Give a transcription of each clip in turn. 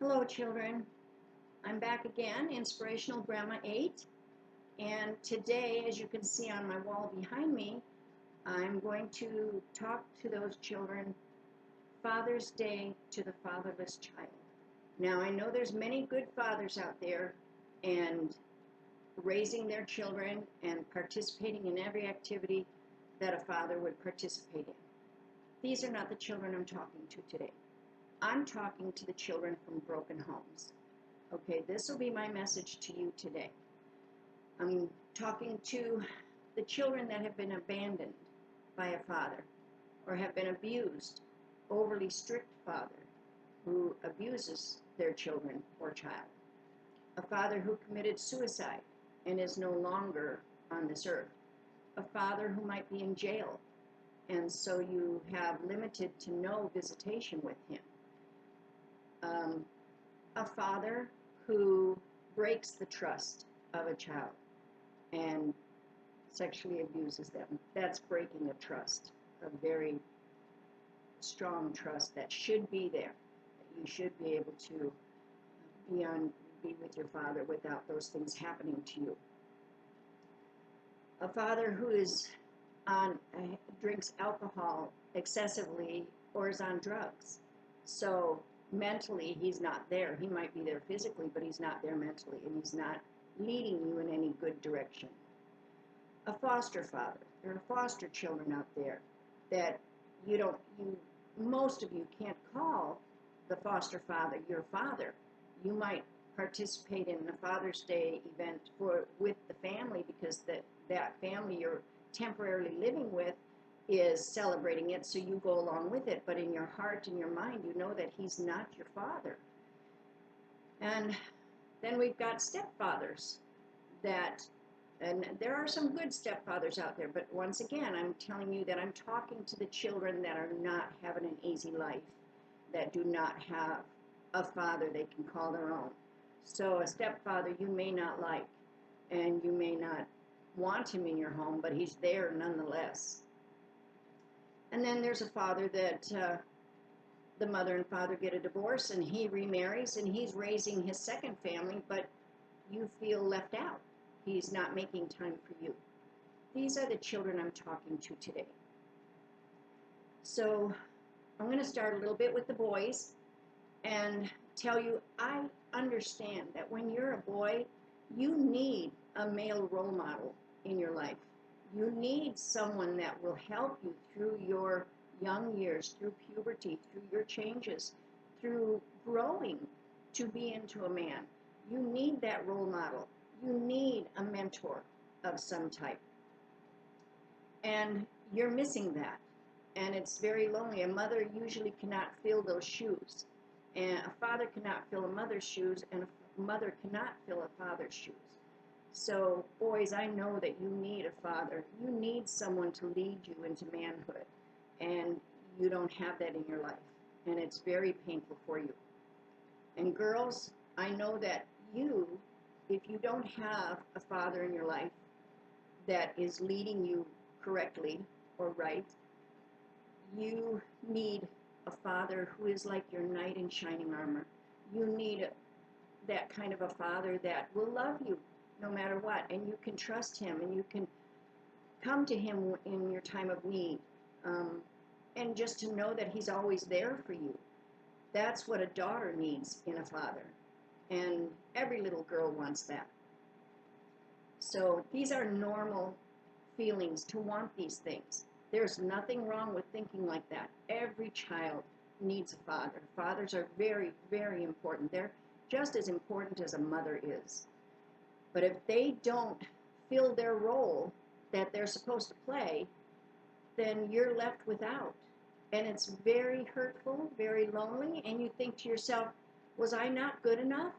Hello, children. I'm back again, Inspirational Grandma 8. And today, as you can see on my wall behind me, I'm going to talk to those children Father's Day to the fatherless child. Now, I know there's many good fathers out there and raising their children and participating in every activity that a father would participate in. These are not the children I'm talking to today. I'm talking to the children from broken homes. Okay, this will be my message to you today. I'm talking to the children that have been abandoned by a father or have been abused, overly strict father who abuses their children or child, a father who committed suicide and is no longer on this earth, a father who might be in jail and so you have limited to no visitation with him, a father who breaks the trust of a child and sexually abuses them. That's breaking a trust, a very strong trust that should be there. You should be able to be with your father without those things happening to you. A father who is drinks alcohol excessively or is on drugs. So mentally, he's not there. He might be there physically, but he's not there mentally, and he's not leading you in any good direction. A foster father. There are foster children out there that most of you can't call the foster father your father. You might participate in the Father's Day event with the family because that family you're temporarily living with is celebrating it, so you go along with it, but in your heart and your mind you know that he's not your father. And then we've got stepfathers and there are some good stepfathers out there, but once again I'm telling you that I'm talking to the children that are not having an easy life, that do not have a father they can call their own. So a stepfather you may not like and you may not want him in your home, but he's there nonetheless. And then there's a father that the mother and father get a divorce and he remarries and he's raising his second family, but you feel left out. He's not making time for you. These are the children I'm talking to today. So I'm going to start a little bit with the boys and tell you I understand that when you're a boy, you need a male role model in your life. You need someone that will help you through your young years, through puberty, through your changes, through growing to be into a man. You need that role model. You need a mentor of some type. And you're missing that. And it's very lonely. A mother usually cannot fill those shoes. And a father cannot fill a mother's shoes, and a mother cannot fill a father's shoes. So, boys, I know that you need a father. You need someone to lead you into manhood. And you don't have that in your life. And it's very painful for you. And girls, I know that if you don't have a father in your life that is leading you correctly or right, you need a father who is like your knight in shining armor. You need that kind of a father that will love you no matter what, and you can trust him, and you can come to him in your time of need, and just to know that he's always there for you. That's what a daughter needs in a father, and every little girl wants that. So these are normal feelings to want these things. There's nothing wrong with thinking like that. Every child needs a father. Fathers are very, very important. They're just as important as a mother is. But if they don't fill their role that they're supposed to play, then you're left without. And it's very hurtful, very lonely, and you think to yourself, was I not good enough?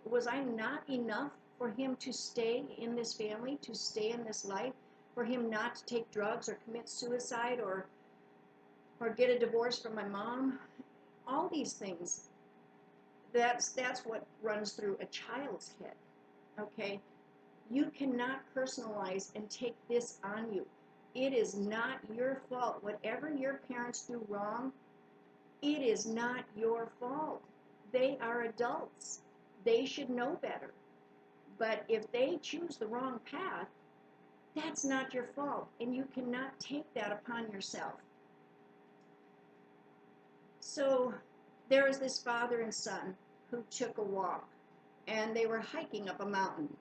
Was I not enough for him to stay in this family, to stay in this life, for him not to take drugs or commit suicide or get a divorce from my mom? All these things, that's what runs through a child's head, okay? You cannot personalize and take this on you. It is not your fault. Whatever your parents do wrong, it is not your fault. They are adults. They should know better. But if they choose the wrong path, that's not your fault, and you cannot take that upon yourself. So there was this father and son who took a walk, and they were hiking up a mountain,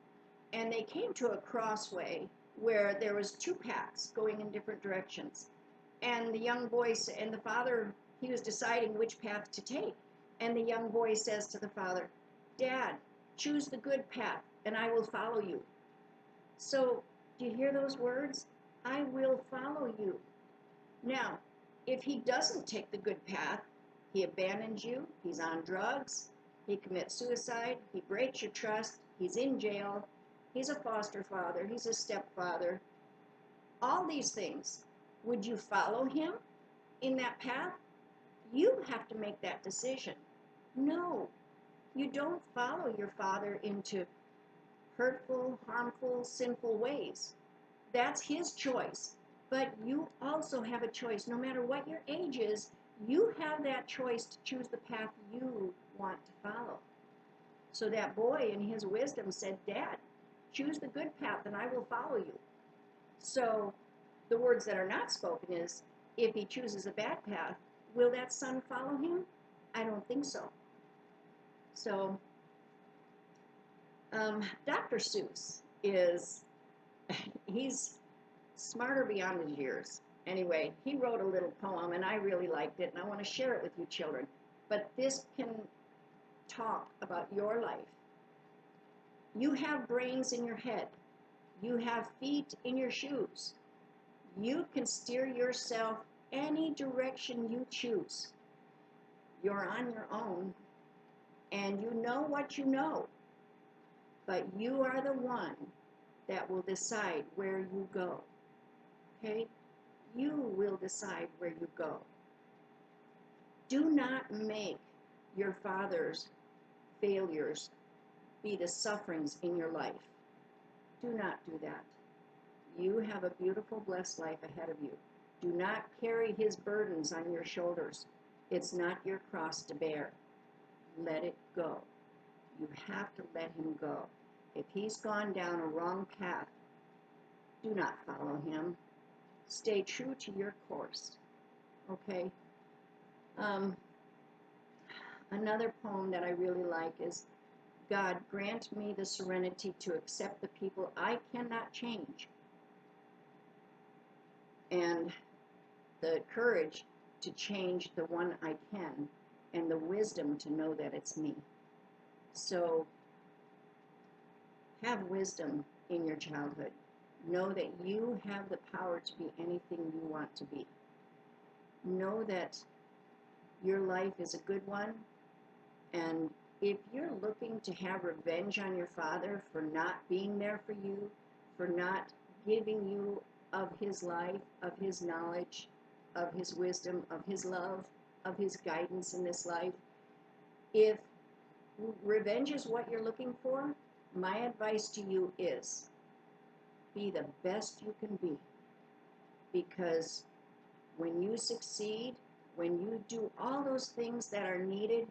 and they came to a crossway where there was two paths going in different directions. And the young boy and the father, he was deciding which path to take. And the young boy says to the father, "Dad, choose the good path, and I will follow you." So, do you hear those words? I will follow you. Now, if he doesn't take the good path, he abandons you, he's on drugs, he commits suicide, he breaks your trust, he's in jail, he's a foster father, he's a stepfather, all these things. Would you follow him in that path? You have to make that decision. No, you don't follow your father into hurtful, harmful, sinful ways. That's his choice. But you also have a choice. No matter what your age is, you have that choice to choose the path you want to follow. So that boy in his wisdom said, "Dad, choose the good path and I will follow you." So the words that are not spoken is, if he chooses a bad path, will that son follow him? I don't think so. So Dr. Seuss he's smarter beyond his years. Anyway, he wrote a little poem, and I really liked it, and I want to share it with you children. But this can talk about your life. You have brains in your head. You have feet in your shoes. You can steer yourself any direction you choose. You're on your own, and you know what you know. But you are the one that will decide where you go. Okay? You will decide where you go. Do not make your father's failures be the sufferings in your life. Do not do that. You have a beautiful, blessed life ahead of you. Do not carry his burdens on your shoulders. It's not your cross to bear. Let it go. You have to let him go. If he's gone down a wrong path, do not follow him. Stay true to your course. Okay? Another poem that I really like is, God, grant me the serenity to accept the people I cannot change, and the courage to change the one I can, and the wisdom to know that it's me. So have wisdom in your childhood. Know that you have the power to be anything you want to be. Know that your life is a good one, and if you're looking to have revenge on your father for not being there for you, for not giving you of his life, of his knowledge, of his wisdom, of his love, of his guidance in this life, if revenge is what you're looking for, my advice to you is be the best you can be. Because when you succeed, when you do all those things that are needed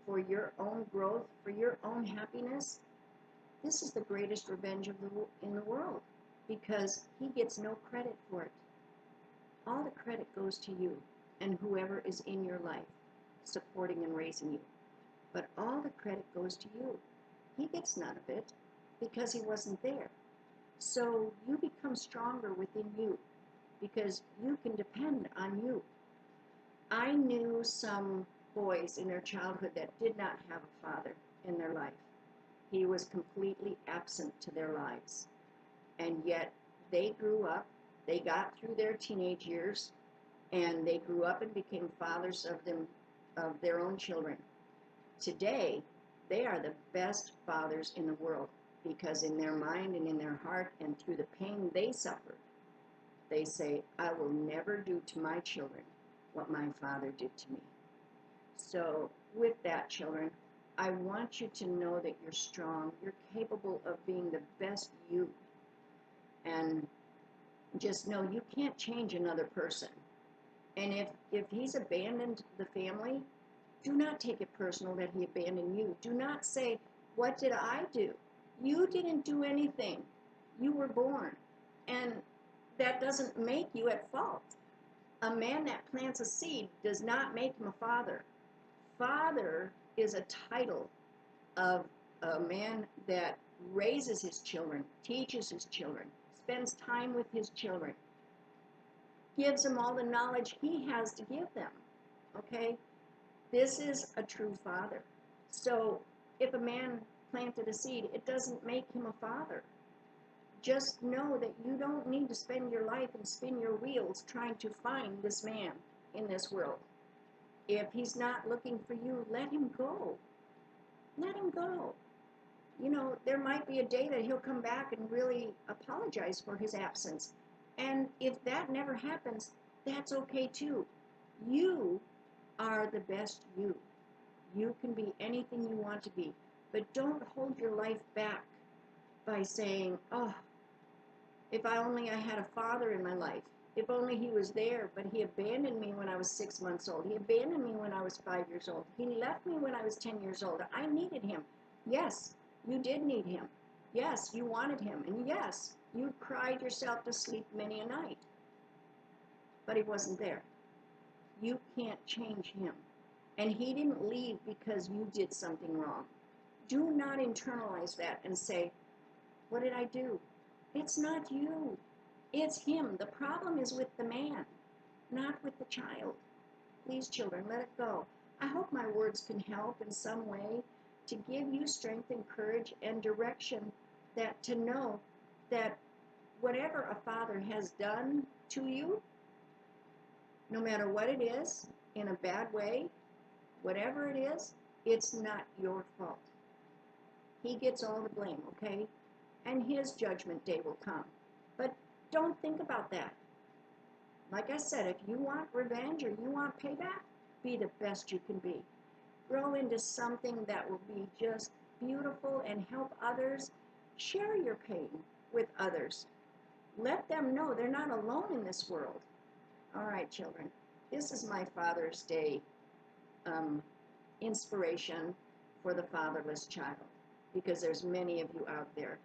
for your own growth, for your own happiness, this is the greatest revenge in the world, because he gets no credit for it. All the credit goes to you and whoever is in your life, supporting and raising you. But all the credit goes to you. He gets none of it because he wasn't there. So you become stronger within you because you can depend on you. I knew some boys in their childhood that did not have a father in their life. He was completely absent to their lives. And yet they grew up, they got through their teenage years, and they grew up and became fathers of their own children. Today, they are the best fathers in the world because in their mind and in their heart and through the pain they suffered, they say, I will never do to my children what my father did to me. So with that, children, I want you to know that you're strong. You're capable of being the best you. And just know you can't change another person. And if he's abandoned the family, Do not take it personal that he abandoned you. Do not say, what did I do? You didn't do anything. You were born. And that doesn't make you at fault. A man that plants a seed does not make him a father. Father is a title of a man that raises his children, teaches his children, spends time with his children, gives them all the knowledge he has to give them. Okay? This is a true father. So if a man planted a seed, it doesn't make him a father. Just know that you don't need to spend your life and spin your wheels trying to find this man in this world. If he's not looking for you, let him go. Let him go. You know, there might be a day that he'll come back and really apologize for his absence. And if that never happens, that's okay too. You are the best you. You can be anything you want to be. But don't hold your life back by saying, oh, if I had a father in my life, if only he was there, but he abandoned me when I was 6 months old. He abandoned me when I was 5 years old. He left me when I was 10 years old. I needed him. Yes, you did need him. Yes, you wanted him. And yes, you cried yourself to sleep many a night. But he wasn't there. You can't change him. And he didn't leave because you did something wrong. Do not internalize that and say, what did I do? It's not you. It's him. The problem is with the man, not with the child. Please, children, let it go. I hope my words can help in some way to give you strength and courage and direction, that to know that whatever a father has done to you, no matter what it is, in a bad way, whatever it is, it's not your fault. He gets all the blame, okay? And his judgment day will come. But don't think about that. Like I said, if you want revenge or you want payback, be the best you can be. Grow into something that will be just beautiful and help others. Share your pain with others. Let them know they're not alone in this world. All right, children, this is my Father's Day inspiration for the fatherless child, because there's many of you out there,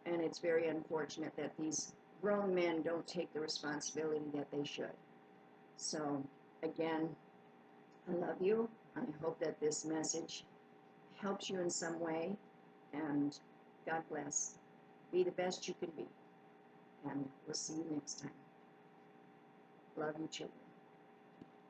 and it's very unfortunate that these grown men don't take the responsibility that they should. So, again, I love you. I hope that this message helps you in some way, and God bless. Be the best you can be, and we'll see you next time. Love you, children.